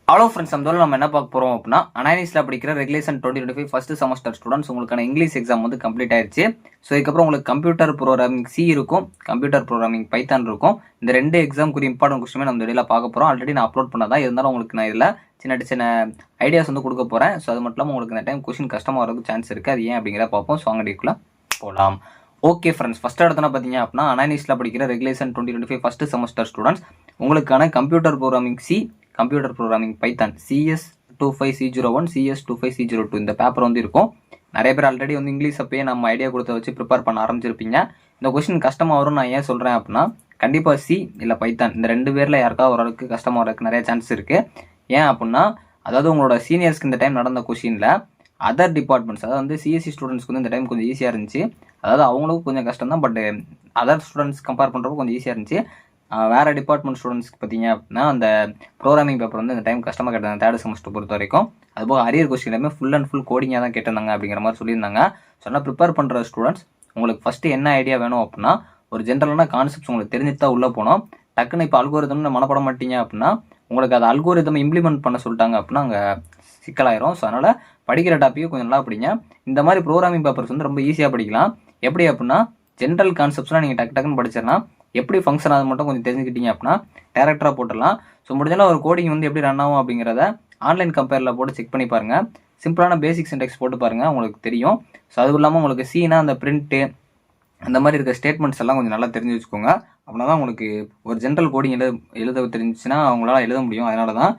Hello friends, நம்ம என்ன பார்க்க போகிறோம் அப்படின்னா அனானிஸில் படிக்கிற ரெகுலேஷன் 2025 ஃபர்ஸ்ட் செமஸ்டர் ஸ்டூடெண்ட்ஸ் உங்களுக்கான இங்கிலீஷ் எக்ஸாம் வந்து கம்ப்ளீட் ஆயிடுச்சு. ஸோ இதுக்கப்புறம் உங்களுக்கு கம்ப்யூட்டர் ப்ரோக்ராமிங் சி இருக்கும், கம்ப்யூட்டர் ப்ரோக்ராமிங் பைத்தான் இருக்கும். இந்த ரெண்டு எக்ஸாமுக்கு இம்பார்ட்டன்ட் கொஸ்டின் நம்ம இடையில பார்க்க போகிறோம். ஆல்ரெடி நான் அப்லோட் பண்ணதான் இருந்தாலும் உங்களுக்கு நான் இதில் சின்ன ஐடியாஸ் வந்து கொடுக்க போகிறேன். ஸோ அது மட்டும் இல்லாமல் உங்களுக்கு இந்த டைம் கொஸ்டின் கஷ்டமாக வரதுக்கு சான்ஸ் இருக்குது. அது ஏன் அப்படிங்கிறத பார்ப்போம். ஸோ அங்கடிக்குள்ளே போகலாம். ஓகே ஃப்ரெண்ட்ஸ், ஃபஸ்ட் இடத்துல பார்த்தீங்க அப்படின்னா அனானிஸில் படிக்கிற ரெகுலேஷன் 2025 ஃபர்ஸ்ட் செமஸ்டர் ஸ்டூடெண்ட்ஸ் உங்களுக்கான computer programming C, computer programming Python CS25C01 CS25C02 இந்த பேப்பர் வந்து இருக்கும். நிறைய பேர் ஆல்ரெடி வந்து இங்கிலீஷ் அப்பயே நம்ம ஐடியா கொடுத்த வச்சு ப்ரிப்பேர் பண்ண ஆரம்பிச்சிருப்பீங்க. இந்த கொஸ்டின் கஷ்டமாக வரும். நான் ஏன் சொல்கிறேன் அப்படின்னா கண்டிப்பாக சி இல்லை பைத்தான் இந்த ரெண்டு பேரில் யாருக்காவது ஓரளவுக்கு கஷ்டமாக வரதுக்கு நிறைய சான்ஸ் இருக்குது. ஏன் அப்படின்னா அதாவது உங்களோட சீனியர்ஸ்க்கு இந்த டைம் நடந்த கொஸ்டினில் அதர் டிபார்ட்மெண்ட்ஸ் அதாவது வந்து சிஎஸ்சி ஸ்டூடெண்ட்ஸ்க்கு வந்து இந்த டைம் கொஞ்சம் ஈஸியாக இருந்துச்சு. அதாவது அவங்களுக்கும் கொஞ்சம் கஷ்டம் தான், பட் அதர் ஸ்டூடெண்ட்ஸ் கம்பேர் பண்ணுறப்போ கொஞ்சம் ஈஸியாக இருந்துச்சு. வேறு டிபார்ட்மெண்ட் ஸ்டூடெண்ட்ஸ்க்கு பார்த்தீங்க அப்படின்னா அந்த ப்ரோக்ராமிங் பேப்பர் வந்து இந்த டைம் கஷ்டமாக கேட்டாங்க தேர்ட் செமஸ்டர் பொறுத்த வரைக்கும். அதுபோக அரியர் கொஸ்டின் எல்லாமே ஃபுல் அண்ட் ஃபுல் கோடிங்காக தான் கேட்டிருந்தாங்க அப்படிங்கிற மாதிரி சொல்லியிருந்தாங்க. சொன்னால் ப்ரிப்பேர் பண்ணுற ஸ்டூடெண்ட்ஸ் உங்களுக்கு ஃபஸ்ட்டு என்ன ஐடியா வேணும் அப்படின்னா ஒரு ஜென்ரலான கான்செப்ட்ஸ் உங்களுக்கு தெரிஞ்சுட்டு தான் உள்ளே போனோம். டக்குன்னு இப்போ அல்கோரிதம்னு மனப்பட மாட்டீங்க அப்படின்னா உங்களுக்கு அது அல்கோரிதம் இம்ப்ளிமெண்ட் பண்ண சொல்லிட்டாங்க அப்படின்னா அங்கே சிக்கலாயிரும். ஸோ அதனால் படிக்கிற டாப்பிக்கை கொஞ்சம் நல்லா படிங்க. இந்த மாதிரி ப்ரோக்ராமிங் பேப்பர்ஸ் வந்து ரொம்ப ஈஸியாக படிக்கலாம். எப்படி அப்படின்னா ஜென்ரல் கான்செப்ட்ஸ்லாம் நீங்கள் டக்குன்னு படிச்சிடலாம். எப்படி ஃபங்க்ஷன் அது மட்டும் கொஞ்சம் தெரிஞ்சுக்கிட்டீங்க அப்படின்னா டேரக்டராக போட்டுடலாம். ஸோ முடிஞ்சாலும் ஒரு கோடிங் வந்து எப்படி ரன் ஆகும் அப்படிங்கிறத ஆன்லைன் கம்பேரில் போட்டு செக் பண்ணி பாருங்கள். சிம்பிளான பேசிக் சின்டெக்ஸ் போட்டு பாருங்கள், உங்களுக்கு தெரியும். ஸோ அதுவும் இல்லாமல் உங்களுக்கு சீனா அந்த பிரிண்ட்டு அந்த மாதிரி இருக்க ஸ்டேட்மெண்ட்ஸ் எல்லாம் கொஞ்சம் நல்லா தெரிஞ்சு வச்சுக்கோங்க. அப்படின்னா தான் உங்களுக்கு ஒரு ஜென்ரல் கோடிங் எழுத தெரிஞ்சுச்சுன்னா அவங்களால எழுத முடியும். அதனால தான்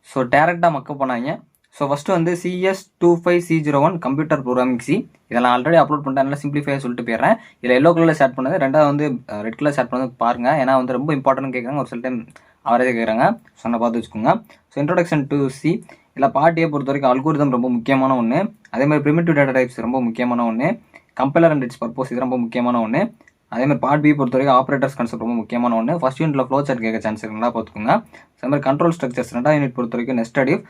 ஸோ டேரெக்டாக மக்கப் பண்ணாங்க. ஸோ ஃபஸ்ட்டு வந்து CS25C01 கம்ப்யூட்டர் ப்ரோக்ராமிங் சி இதெல்லாம் ஆல்ரெடி அப்லோட் பண்ணிட்டேன். நல்லா சிம்பிளிஃபையாக சொல்லிட்டு போயிடுறேன். இதில் எல்லோ கலரில் ஸ்டார்ட் பண்ணது, ரெண்டாவது வந்து ரெட் கலர் ஸ்டார்ட் பண்ணது பாருங்கள். ஏன்னா வந்து ரொம்ப இம்பார்ட்டன்ட் கேட்குறாங்க, ஒரு சில டைம் அவரேஜ் கேட்குறாங்க. சொன்ன பார்த்து வச்சுக்கோங்க. ஸோ இன்ட்ரோடக்ஷன் டு சி இதில் பார்ட்டியை பொறுத்த வரைக்கும் அல்கோரிதம் ரொம்ப முக்கியமான ஒன்று. அதேமாதிரி பிரிமிட்டிவ் டேட்டா டைப்ஸ் ரொம்ப முக்கியமான ஒன்று. கம்பைலர் அண்ட் இட்ஸ் பர்பஸ் இது ரொம்ப முக்கியமான ஒன்று. அதேமாதிரி பார்ட் பி பொறுத்த வரைக்கும் ஆப்ரேட்டர்ஸ் கான்செப்ட் ரொம்ப முக்கியமான ஒன்று. ஃபர்ஸ்ட் யூனிட்ல ஃப்ளோ சார்ட் கேட்க சான்ஸ் இருக்குங்களா பார்த்துக்கோங்க. அதேமாதிரி கண்ட்ரோல் ஸ்ட்ரக்சர்ஸ் ரெண்டாவது யூனிட் பொறுத்த வரைக்கும் நெஸ்டட் இஃப்,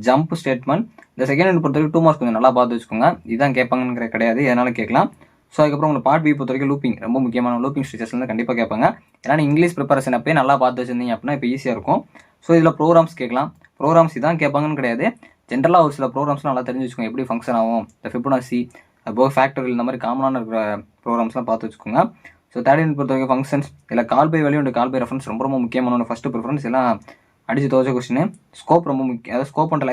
ஜம்ப் ஸ்டேட்மெண்ட். இந்த செகண்ட் யூனிட் பொறுத்த வரைக்கும் 2 மார்க்ஸ் கொஞ்சம் நல்லா பார்த்து வச்சுக்கோங்க. இதுதான் கேட்பாங்கிற கிடையாது, எதனால கேட்கலாம். ஸோ அதுக்கப்புறம் உங்களுக்கு பார்ட் பி பொறுத்த வரைக்கும் லூப்பிங் ரொம்ப முக்கியமான லூப்பிங் ஸ்ட்ரக்சர்ஸ் வந்து கண்டிப்பாக கேட்பாங்க. ஏன்னா இங்கிலீஷ் ப்ரிப்பரேஷன் அப்பயே நல்லா பார்த்து வச்சிருந்தீங்க அப்படின்னா இப்போ ஈஸியாக இருக்கும். ஸோ இதில் ப்ரோக்ராம்ஸ் கேட்கலாம். ப்ரோக்ராம்ஸ் இதான் கேட்பாங்கன்னு கிடையாது, ஜென்ரலாக ஒரு சில ப்ரோக்ராம்ஸ்லாம் நல்லா தெரிஞ்சு வச்சுக்கோங்க. எப்படி ஃபங்க்ஷன் ஆகும், இந்த ஃபிபொனாச்சி, அதுபோக ஃபேக்டரியல் இந்த மாதிரி காமனான இருக்கிற ப்ரோக்ராம்ஸ்லாம் பார்த்து வச்சுக்கோங்க. ஸோ தேர்ட் யூனிட் பொறுத்த வரைக்கும் ஃபங்க்ஷன்ஸ் இல்லை call by value and call by reference ரொம்ப முக்கியமான ஒன்று. ஃபஸ்ட்டு ப்ரிஃபரன்ஸ் எல்லாம் அடிச்சு துவச்ச கொஸ்டின். ஸ்கோப் ரொம்ப முக்கியம், அதாவது scope and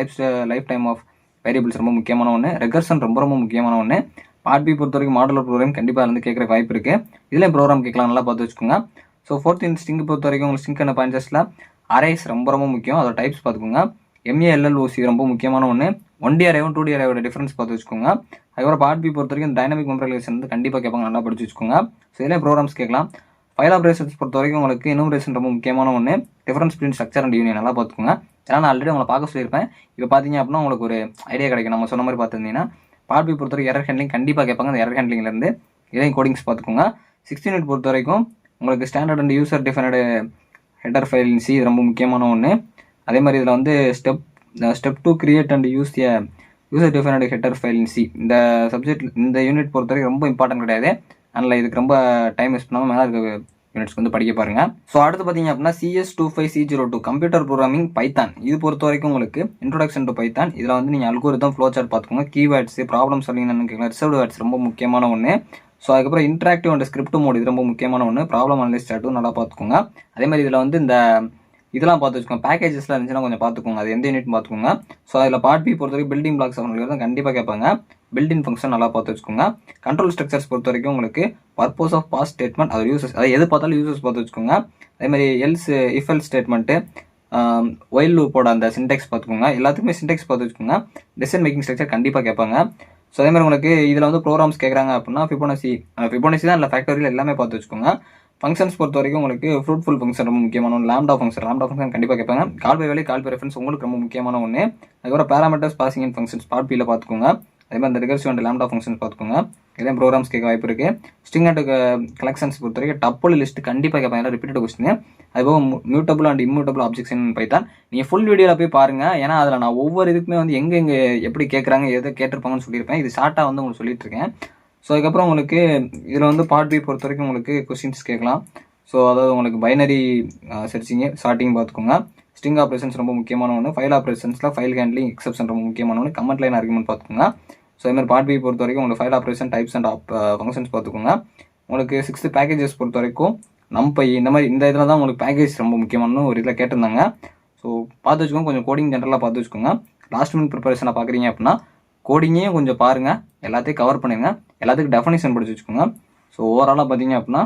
lifetime of variables ரொம்ப முக்கியமான ஒன்று. ரெகர்ஷன் ரொம்ப முக்கியமான ஒன்று. பார்ட் பி பொறுத்த வரைக்கும் மாடலர் ப்ரோக்ராம் கண்டிப்பாக இருந்து கேட்குற வாய்ப்பு இருக்குது. இதுலேயும் ப்ரோக்ராம் கேட்கலாம், நல்லா பார்த்து வச்சுக்கோங்க. ஸோ ஃபோர்த் யூனிட் ஸ்ட்ரிங் பொறுத்த வரைக்கும் உங்களுக்கு ஸ்ட்ரிங் அண்ட் பாயிண்டர்ஸில் அரேஸ் ரொம்ப முக்கியம், அதோட டைப்ஸ் பார்த்துக்கோங்க. MALLOC ரொம்ப முக்கியமான ஒன்று. 1D அரேவும் 2D அரேவோட டிஃபரன்ஸ் பார்த்து வச்சுக்கோங்க. அதுக்கப்புறம் பார்ட் பி பொறுத்த வரைக்கும் டைனமிக் மெமரி ரிலேஷன் வந்து கண்டிப்பாக கேட்பாங்க, நல்லா படிச்சு வச்சுக்கோங்க. ஸோ இதில் ப்ரோக்ராம்ஸ் கேட்கலாம். ஃபைல் ஆப்ரேஷன்ஸ் பொறுத்த வரைக்கும் உங்களுக்கு எனுமரேஷன் ரொம்ப முக்கியமான ஒன்று. Difference between structure and union நல்லா பார்த்துக்கோங்க. ஏன்னா நான் ஆல்ரெடி உங்களை பார்க்க சொல்லியிருப்பேன். இப்போ பார்த்தீங்க அப்படின்னா உங்களுக்கு ஒரு ஐடியா கிடைக்கும். நம்ம சொன்ன மாதிரி பார்த்துருந்தீங்கன்னா பார்ட் பி பொறுத்த வரைக்கும் எரர் ஹேண்ட்லிங் கண்டிப்பாக கேட்பாங்க. அந்த எரர் ஹேண்ட்லிங்லேருந்து இதையும் கோடிங்ஸ் பார்த்துக்கோங்க. 6th யூனிட் பொறுத்த வரைக்கும் உங்களுக்கு standard and user defined header file C ரொம்ப முக்கியமான ஒன்று. அதே மாதிரி இதில் வந்து step 2 create and user defined header file C இந்த சப்ஜெக்ட் இந்த யூனிட் பொறுத்த வரைக்கும் ரொம்ப இம்பார்ட்டன்ட் கிடையாது. அதனால் இதுக்கு ரொம்ப டைம் வேஸ்ட் பண்ணாமல் மேலே இருக்க யூனிட்ஸ் வந்து படிக்க பாருங்க. ஸோ அடுத்து பார்த்தீங்க அப்படின்னா CS25C02 கம்ப்யூட்டர் ப்ரோக்ராமிங் பைத்தான் இது பொறுத்த வரைக்கும் உங்களுக்கு இன்ட்ரோடக்ஷன் டு பைத்தான். இதில் வந்து நீங்கள் அல்கோரிதம் ஃப்ளோ சார்ட் பார்த்துக்கோங்க. கீவேர்ட்ஸ் ப்ராப்ளம் சொல்லிங்கன்னு கேட்கலாம். ரிசர்வ்டு வேர்ட்ஸ் ரொம்ப முக்கியமான ஒன்று. ஸோ அதுக்கப்புறம் இன்ட்ராக்டிவ் அண்ட் ஸ்கிரிப்ட் மோட் இது ரொம்ப முக்கியமான ஒன்று. ப்ராப்ளம் அனலைஸ் சார்ட்டும் நல்லா பார்த்துக்கோங்க. அதே மாதிரி இதில் வந்து இந்த இதெல்லாம் பார்த்து வச்சுக்கோங்க. பேக்கேஜஸ்லாம் இருந்துச்சுன்னா கொஞ்சம் பார்த்துக்கோங்க, அது எந்த யூனிட் பார்த்துக்கோங்க. ஸோ அதில் பார்ட் பி பொறுத்த வரைக்கும் பில்டிங் பிளாக்ஸ் தான் கண்டிப்பாக கேட்பாங்க. பில்டிங் ஃபங்க்ஷன் நல்லா பார்த்து வச்சுக்கோங்க. கண்ட்ரோல் ஸ்ட்ரக்சர்ஸ் பொறுத்த வரைக்கும் உங்களுக்கு பர்பஸ் ஆஃப் பாஸ் ஸ்டேட்மெண்ட் அது யூசஸ், அதை எது பார்த்தாலும் யூசஸ் பார்த்து வச்சுக்கோங்க. அதே மாதிரி இஃப் எல்ஸ் ஸ்டேட்மெண்ட்டு, ஒயில் லூப்போட அந்த சின்டெக்ஸ் பார்த்துக்கோங்க. எல்லாத்துக்குமே சின்டெக்ஸ் பார்த்து வச்சுக்கோங்க. டிசிஷன் மேக்கிங் ஸ்ட்ரக்சர் கண்டிப்பாக கேட்பாங்க. ஸோ அதே மாதிரி உங்களுக்கு இதில் வந்து ப்ரோக்ராம்ஸ் கேட்குறாங்க அப்படின்னா ஃபிபொனாச்சி தான் இல்லை ஃபேக்டரியில் எல்லாமே பார்த்து வச்சுக்கோங்க. ஃபங்க்ஷன்ஸ் பொறுத்த வரைக்கும் உங்களுக்கு ஃப்ரூட்ஃபுல் ஃபங்க்ஷன் ரொம்ப முக்கியமான ஒன்று. லாம்டா ஃபங்க்ஷன் கண்டிப்பாக கேட்பாங்க. Call by value call by reference உங்களுக்கு ரொம்ப முக்கியமான ஒன்று. அதுக்கப்புறம் parameters passing in functions part பியில் பார்த்துக்கோங்க. அதே மாதிரி அந்த ரிகர்சிவ் அண்ட் லாம்டா ஃபங்க்ஷன்ஸ் பார்த்துக்கோங்க. இதே ப்ரோக்ராம்ஸ் கேட்க வாய்ப்பு இருக்குது. ஸ்ட்ரிங் அண்ட் கலெக்ஷன்ஸ் பொறுத்த வரைக்கும் டப்புள் லிஸ்ட் கண்டிப்பாக கேட்பாங்க, ரிப்பீட்டட் கொஸ்டின். அதுபோக mutable and immutable objects Python நீங்கள் ஃபுல் வீடியோவில் போய் பாருங்கள். ஏன்னா அதில் நான் ஒவ்வொரு இதுக்குமே வந்து எங்கே எப்படி கேட்குறாங்க எதை கேட்டிருப்பாங்கன்னு சொல்லியிருப்பேன். இது ஷார்ட்டாக வந்து உங்களுக்கு சொல்லிட்டு இருக்கேன். ஸோ அதுக்கப்புறம் உங்களுக்கு இதில் வந்து பார்ட் பி பொறுத்த வரைக்கும் உங்களுக்கு கொஸ்டின்ஸ் கேட்கலாம். ஸோ அதாவது உங்களுக்கு பைனரி சர்ச்சிங்கு ஷார்ட்டிங் பார்த்துக்கோங்க. ஸ்ட்ரிங் ஆப்ரேஷன்ஸ் ரொம்ப முக்கியமான ஒன்று, ஃபைல் ஆப்ரேஷன்ஸில் ஃபைல் ஹேண்ட்லிங் எக்ஸப்ஷன் ரொம்ப முக்கியமான ஒன்று, கமெண்ட் லைன் ஆர்குமெண்ட் பார்த்துக்கோங்க. ஸோ இதுமாதிரி பார்ட் பி பொறுத்த வரைக்கும் உங்களுக்கு file operation types and functions பார்த்துக்கோங்க. உங்களுக்கு 6th பேக்கேஜஸ் பொறுத்த வரைக்கும் நம்பை இந்த இதில் தான் உங்களுக்கு பேக்கேஜ் ரொம்ப முக்கியமான ஒரு இதில் கேட்டிருந்தாங்க. ஸோ பார்த்து வச்சுக்கோங்க, கொஞ்சம் கோடிங் ஜென்ரலாக பார்த்து வச்சுக்கோங்க. லாஸ்ட் மினிட் ப்ரிப்பரேஷனை பார்க்குறீங்க அப்படின்னா கோடிங்கையும் கொஞ்சம் பாருங்கள், எல்லாத்தையும் கவர் பண்ணிடுங்க, எல்லாத்துக்கும் டெஃபினிஷன் படிச்சு வச்சுக்கோங்க. ஸோ ஓவராலாக பார்த்தீங்க அப்படின்னா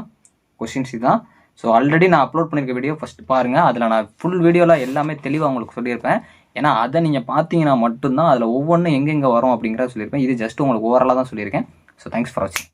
கொஸ்டின்ஸ் தான். ஸோ ஆல்ரெடி நான் அப்லோட் பண்ணியிருக்க வீடியோ ஃபஸ்ட்டு பாருங்கள், அதில் நான் ஃபுல் வீடியோவில் எல்லாமே தெளிவாக உங்களுக்கு சொல்லியிருப்பேன். ஏன்னா அதை நீங்கள் பார்த்தீங்கன்னா மட்டும்தான் அதில் ஒவ்வொன்றும் எங்கெங்கே வரும் அப்படிங்கிறத சொல்லியிருப்பேன். இது ஜஸ்ட் உங்களுக்கு ஓவராலாக தான் சொல்லியிருக்கேன். ஸோ தேங்க்ஸ் ஃபார் வாட்சிங்.